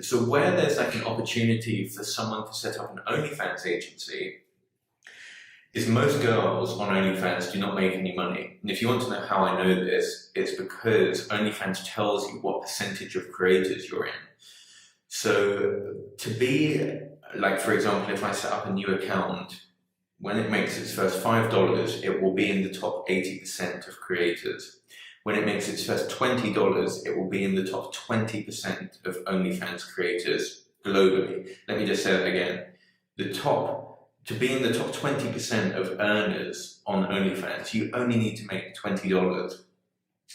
So where there's like an opportunity for someone to set up an OnlyFans agency is most girls on OnlyFans do not make any money. And if you want to know how I know this, it's because OnlyFans tells you what percentage of creators you're in. So to be, like for example, if I set up a new account, when it makes its first $5, it will be in the top 80% of creators. When it makes its first $20, it will be in the top 20% of OnlyFans creators globally. Let me just say that again. To be in the top 20% of earners on OnlyFans, you only need to make $20,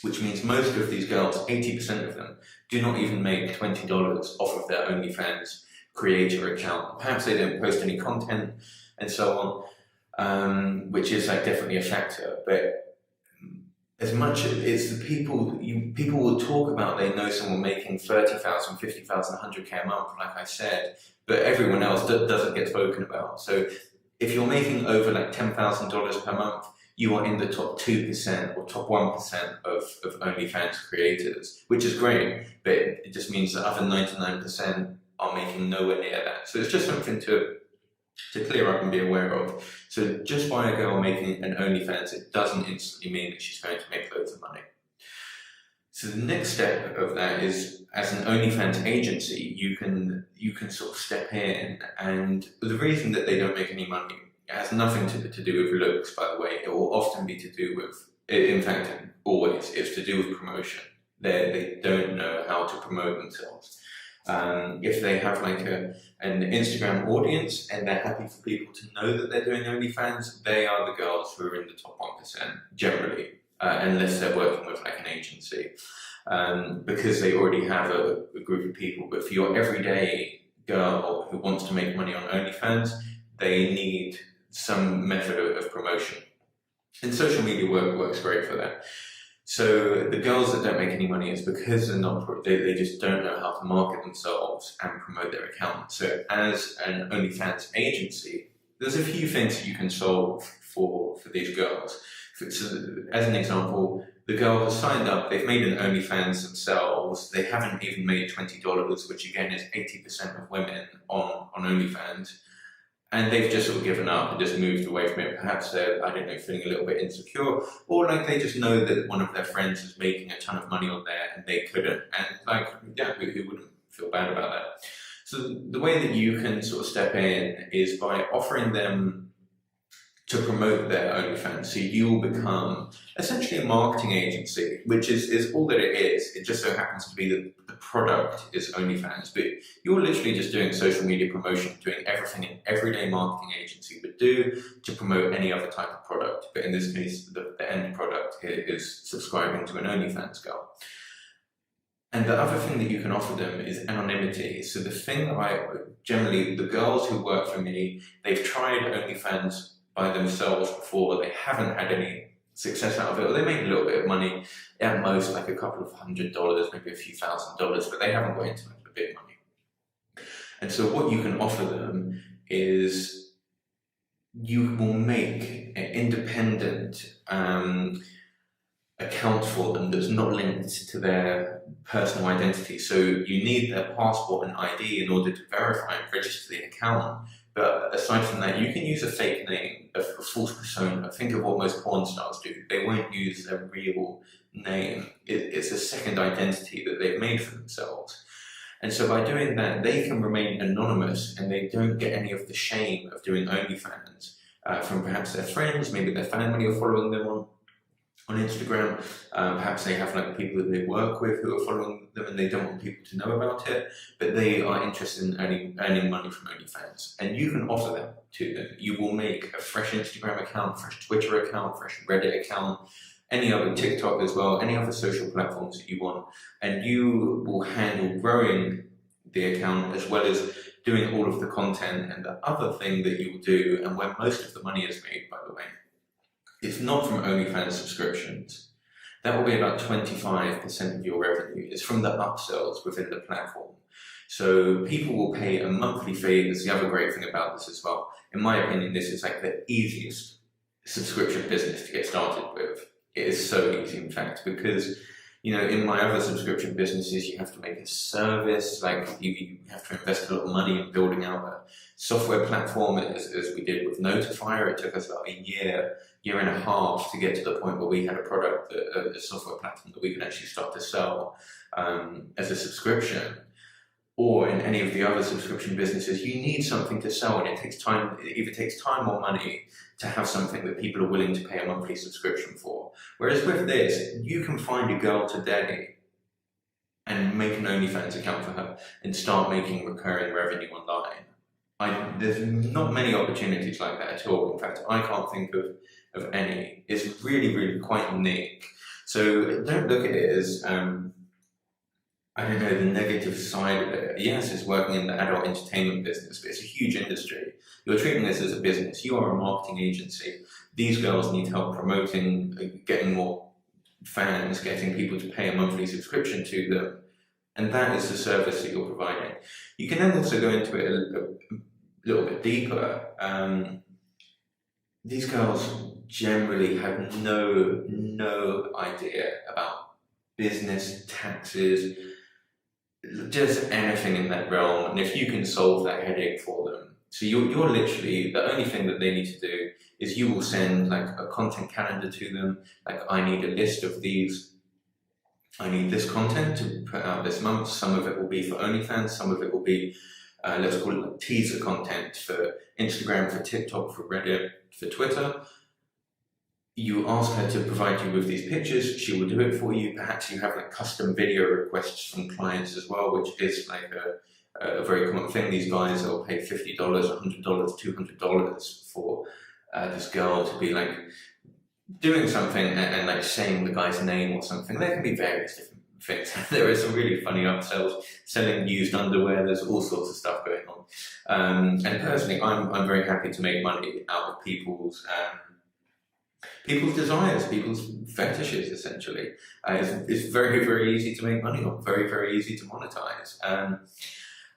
which means most of these girls, 80% of them, do not even make $20 off of their OnlyFans creator account. Perhaps they don't post any content and so on, which is like definitely a factor. But as much as it's the people will talk about they know someone making 30,000, 50,000, 100K a month, like I said, but everyone else doesn't get spoken about. So if you're making over like $10,000 per month, you are in the top 2% or top 1% of OnlyFans creators, which is great, but it just means the other 99% are making nowhere near that. So it's just something to clear up and be aware of. So just by a girl making an OnlyFans, it doesn't instantly mean that she's going to make loads of money. So the next step of that is, as an OnlyFans agency, you can sort of step in, and the reason that they don't make any money, it has nothing to do with looks, by the way. It will often be to do with, in fact, always, it's to do with promotion. They don't know how to promote themselves. If they have like an Instagram audience and they're happy for people to know that they're doing OnlyFans, they are the girls who are in the top 1% generally, unless they're working with like an agency, because they already have a group of people. But for your everyday girl who wants to make money on OnlyFans, they need some method of promotion. And social media works great for that. So the girls that don't make any money is because they just don't know how to market themselves and promote their account. So as an OnlyFans agency, there's a few things that you can solve for these girls. So as an example, the girl has signed up, they've made an OnlyFans themselves, they haven't even made $20, which again is 80% of women on OnlyFans. And they've just sort of given up and just moved away from it. Perhaps they're, I don't know, feeling a little bit insecure, or like they just know that one of their friends is making a ton of money on there and they couldn't. And like, yeah, who wouldn't feel bad about that? So the way that you can sort of step in is by offering them to promote their OnlyFans. So you will become essentially a marketing agency, which is all that it is. It just so happens to be that the product is OnlyFans, but you're literally just doing social media promotion, doing everything an everyday marketing agency would do to promote any other type of product. But in this case, the end product is subscribing to an OnlyFans girl. And the other thing that you can offer them is anonymity. So the thing that generally, the girls who work for me, they've tried OnlyFans by themselves before, they haven't had any success out of it, or they make a little bit of money, at most like a couple of $100, maybe a few $1,000s, but they haven't got into the big money. And so what you can offer them is you will make an independent account for them that's not linked to their personal identity. So you need their passport and ID in order to verify and register the account. But aside from that, you can use a fake name, a false persona. Think of what most porn stars do. They won't use a real name. It's a second identity that they've made for themselves. And so by doing that, they can remain anonymous and they don't get any of the shame of doing OnlyFans from perhaps their friends, maybe their family are following them on Instagram. Perhaps they have like people that they work with who are following them and they don't want people to know about it, but they are interested in earning money from OnlyFans. And you can offer them to them. You will make a fresh Instagram account, fresh Twitter account, fresh Reddit account, any other TikTok as well, any other social platforms that you want. And you will handle growing the account as well as doing all of the content. And the other thing that you will do, and where most of the money is made, by the way, it's not from OnlyFans subscriptions. That will be about 25% of your revenue. It's from the upsells within the platform. So people will pay a monthly fee. There's the other great thing about this as well. In my opinion, this is like the easiest subscription business to get started with. It is so easy, in fact, because You know, in my other subscription businesses, you have to make a service, like you have to invest a lot of money in building out a software platform, as we did with Notifier. It took us about a year and a half to get to the point where we had a product, a software platform that we could actually start to sell as a subscription. Or in any of the other subscription businesses, you need something to sell, and it takes time. It either takes time or money to have something that people are willing to pay a monthly subscription for. Whereas with this, you can find a girl today and make an OnlyFans account for her and start making recurring revenue online. There's not many opportunities like that at all. In fact, I can't think of any. It's really, really quite unique. So don't look at it as I don't know, the negative side of it. Yes, it's working in the adult entertainment business, but it's a huge industry. You're treating this as a business. You are a marketing agency. These girls need help promoting, getting more fans, getting people to pay a monthly subscription to them. And that is the service that you're providing. You can then also go into it a little bit deeper. These girls generally have no idea about business, taxes, just anything in that realm, and if you can solve that headache for them. So you're literally, the only thing that they need to do is you will send like a content calendar to them, like I need a list of these, I need this content to put out this month. Some of it will be for OnlyFans, some of it will be, let's call it like teaser content for Instagram, for TikTok, for Reddit, for Twitter. You ask her to provide you with these pictures, she will do it for you. Perhaps you have like custom video requests from clients as well, which is like a very common thing. These guys will pay $50, $100, $200 for this girl to be like doing something and like saying the guy's name or something. There can be various different things. There are some really funny upsells, selling used underwear, there's all sorts of stuff going on. And personally, I'm very happy to make money out of people's desires, people's fetishes, essentially. It's very, very easy to make money on, very, very easy to monetize.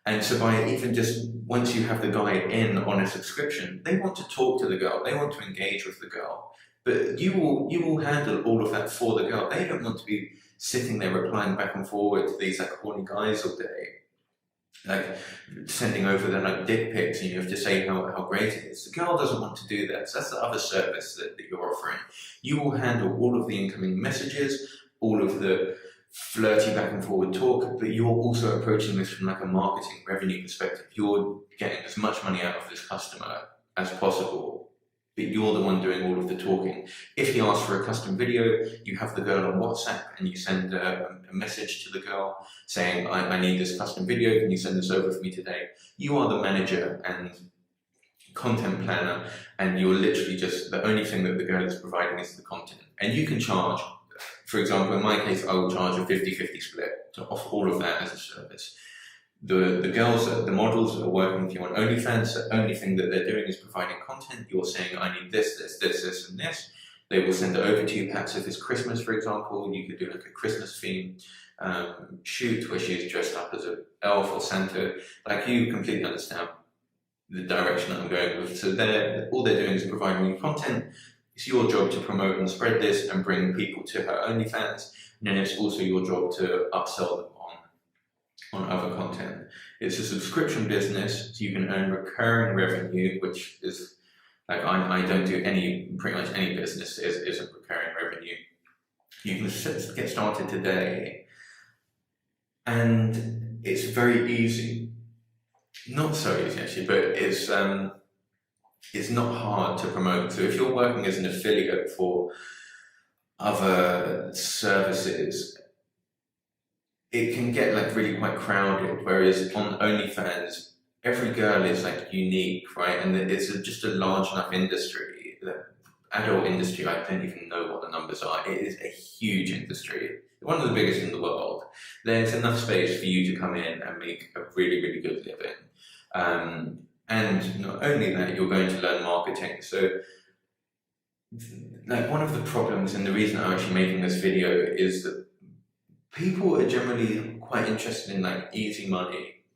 And so by even just, once you have the guy in on a subscription, they want to talk to the girl, they want to engage with the girl, but you will handle all of that for the girl. They don't want to be sitting there replying back and forward to these like horny guys all day, like sending over their like dick pics, and you have to say how great it is. The girl doesn't want to do that, so that's the other service that you're offering. You will handle all of the incoming messages, all of the flirty back and forward talk, but you're also approaching this from like a marketing revenue perspective. You're getting as much money out of this customer as possible, but you're the one doing all of the talking. If he asks for a custom video, you have the girl on WhatsApp and you send a message to the girl saying, I need this custom video, can you send this over for me today? You are the manager and content planner, and you're literally just, the only thing that the girl is providing is the content. And you can charge, for example, in my case, I will charge a 50-50 split to offer all of that as a service. The girls, the models that are working with you on OnlyFans, the only thing that they're doing is providing content. You're saying, I need this, and this. They will send it over to you. Perhaps if it's Christmas, for example, you could do like a Christmas theme shoot where she's dressed up as an elf or Santa. Like, you completely understand the direction that I'm going with. So all they're doing is providing you content. It's your job to promote and spread this and bring people to her OnlyFans. And then it's also your job to upsell them on other content. It's a subscription business, so you can earn recurring revenue, which is like, I don't do pretty much any business isn't recurring revenue. You can get started today, and it's very easy. Not so easy actually, but it's not hard to promote. So if you're working as an affiliate for other services, it can get like really quite crowded, whereas on OnlyFans, every girl is like unique, right? And it's just a large enough industry, the adult industry, I don't even know what the numbers are. It is a huge industry, one of the biggest in the world. There's enough space for you to come in and make a really, really good living. And not only that, you're going to learn marketing. So like, one of the problems, and the reason I'm actually making this video, is that people are generally quite interested in like easy money.